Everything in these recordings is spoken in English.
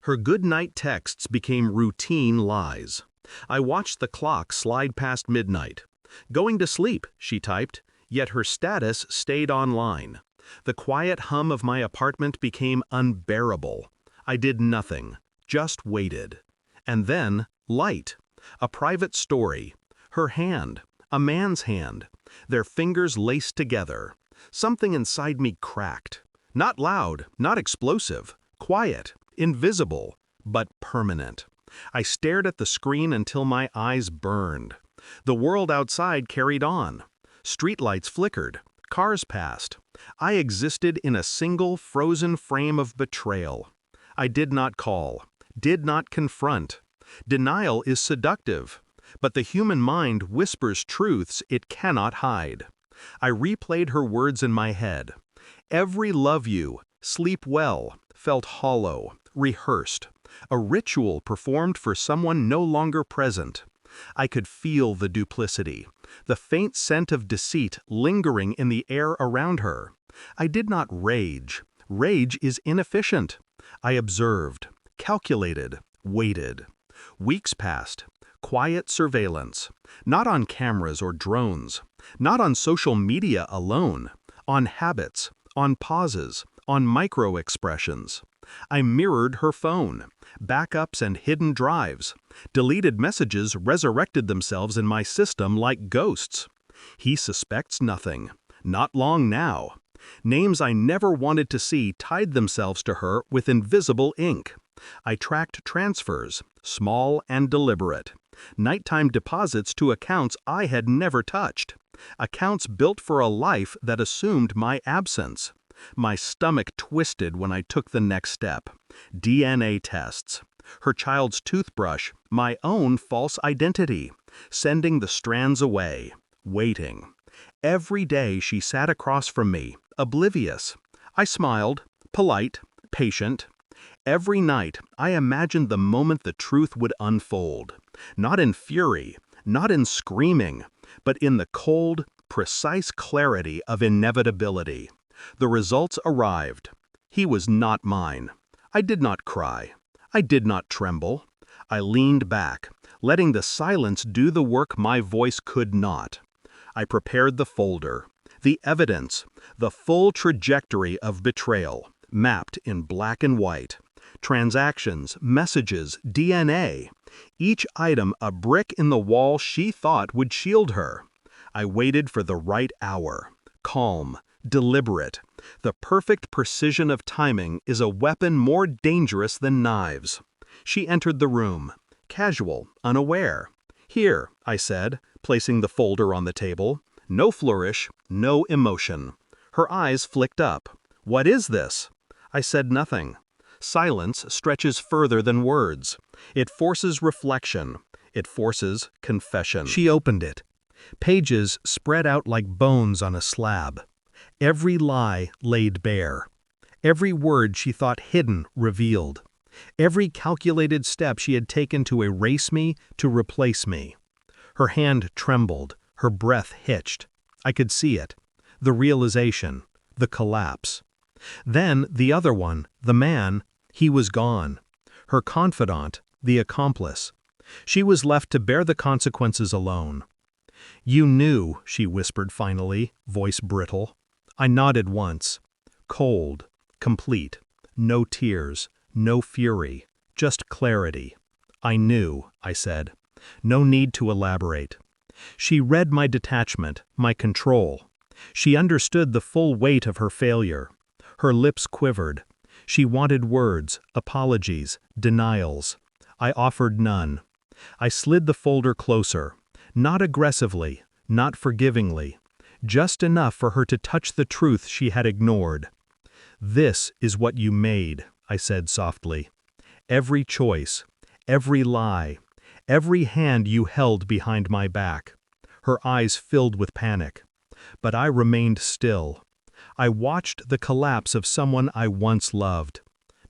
Her goodnight texts became routine lies. I watched the clock slide past midnight. Going to sleep, she typed, yet her status stayed online. The quiet hum of my apartment became unbearable. I did nothing, just waited. And then, light. A private story. Her hand. A man's hand. Their fingers laced together. Something inside me cracked. Not loud, not explosive. Quiet, invisible, but permanent. I stared at the screen until my eyes burned. The world outside carried on. Streetlights flickered. Cars passed. I existed in a single frozen frame of betrayal. I did not call, did not confront. Denial is seductive, but the human mind whispers truths it cannot hide. I replayed her words in my head. Every love you, sleep well, felt hollow, rehearsed. A ritual performed for someone no longer present. I could feel the duplicity, the faint scent of deceit lingering in the air around her. I did not rage. Rage is inefficient. I observed, calculated, waited. Weeks passed. Quiet surveillance. Not on cameras or drones. Not on social media alone. On habits, on pauses, on micro-expressions. I mirrored her phone. Backups and hidden drives. Deleted messages resurrected themselves in my system like ghosts. He suspects nothing. Not long now. Names I never wanted to see tied themselves to her with invisible ink. I tracked transfers, small and deliberate. Nighttime deposits to accounts I had never touched. Accounts built for a life that assumed my absence. My stomach twisted when I took the next step. DNA tests. Her child's toothbrush, my own false identity. Sending the strands away. Waiting. Every day she sat across from me, oblivious. I smiled, polite, patient. Every night I imagined the moment the truth would unfold. Not in fury, not in screaming, but in the cold, precise clarity of inevitability. The results arrived. He was not mine. I did not cry. I did not tremble. I leaned back, letting the silence do the work my voice could not. I prepared the folder, the evidence, the full trajectory of betrayal, mapped in black and white. Transactions, messages, DNA. Each item a brick in the wall she thought would shield her. I waited for the right hour. Calm, deliberate. The perfect precision of timing is a weapon more dangerous than knives. She entered the room, casual, unaware. "Here," I said, placing the folder on the table. No flourish, no emotion. Her eyes flicked up. "What is this?" I said nothing. Silence stretches further than words. It forces reflection. It forces confession. She opened it. Pages spread out like bones on a slab. Every lie laid bare. Every word she thought hidden revealed. Every calculated step she had taken to erase me, to replace me. Her hand trembled. Her breath hitched. I could see it. The realization. The collapse. Then the other one, the man, he was gone. Her confidant, the accomplice. She was left to bear the consequences alone. "You knew," she whispered finally, voice brittle. I nodded once. Cold, complete, no tears, no fury, just clarity. "I knew," I said. No need to elaborate. She read my detachment, my control. She understood the full weight of her failure. Her lips quivered. She wanted words, apologies, denials. I offered none. I slid the folder closer, not aggressively, not forgivingly, just enough for her to touch the truth she had ignored. "This is what you made," I said softly. "Every choice, every lie, every hand you held behind my back." Her eyes filled with panic. But I remained still. I watched the collapse of someone I once loved.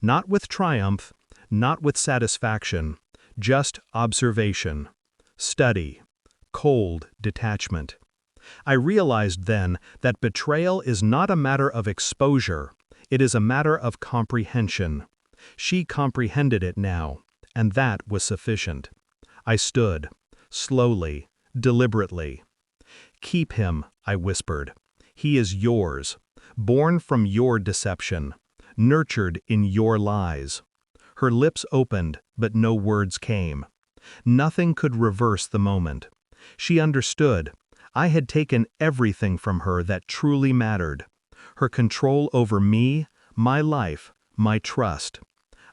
Not with triumph, not with satisfaction, just observation, study, cold detachment. I realized then that betrayal is not a matter of exposure, it is a matter of comprehension. She comprehended it now, and that was sufficient. I stood, slowly, deliberately. "Keep him," I whispered. "He is yours, born from your deception, nurtured in your lies." Her lips opened, but no words came. Nothing could reverse the moment. She understood. I had taken everything from her that truly mattered. Her control over me, my life, my trust.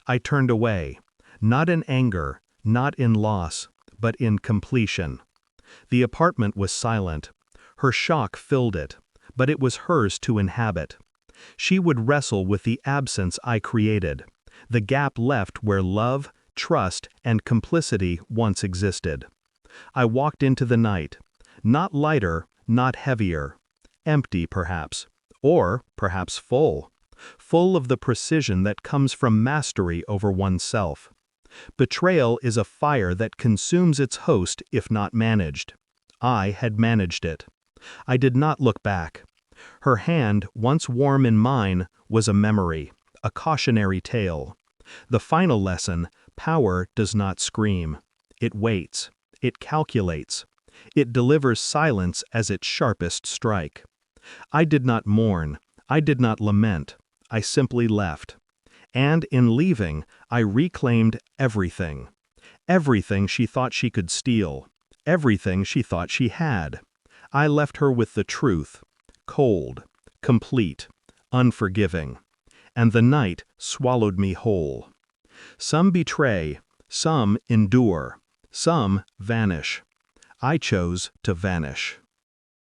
I turned away, not in anger, not in loss, but in completion. The apartment was silent. Her shock filled it, but it was hers to inhabit. She would wrestle with the absence I created, the gap left where love, trust, and complicity once existed. I walked into the night, not lighter, not heavier, empty perhaps, or perhaps full of the precision that comes from mastery over oneself. Betrayal is a fire that consumes its host if not managed. I had managed it. I did not look back. Her hand, once warm in mine, was a memory, a cautionary tale. The final lesson: power does not scream. It waits. It calculates. It delivers silence as its sharpest strike. I did not mourn. I did not lament. I simply left. And in leaving, I reclaimed everything. Everything she thought she could steal. Everything she thought she had. I left her with the truth, cold, complete, unforgiving. And the night swallowed me whole. Some betray, some endure, some vanish. I chose to vanish.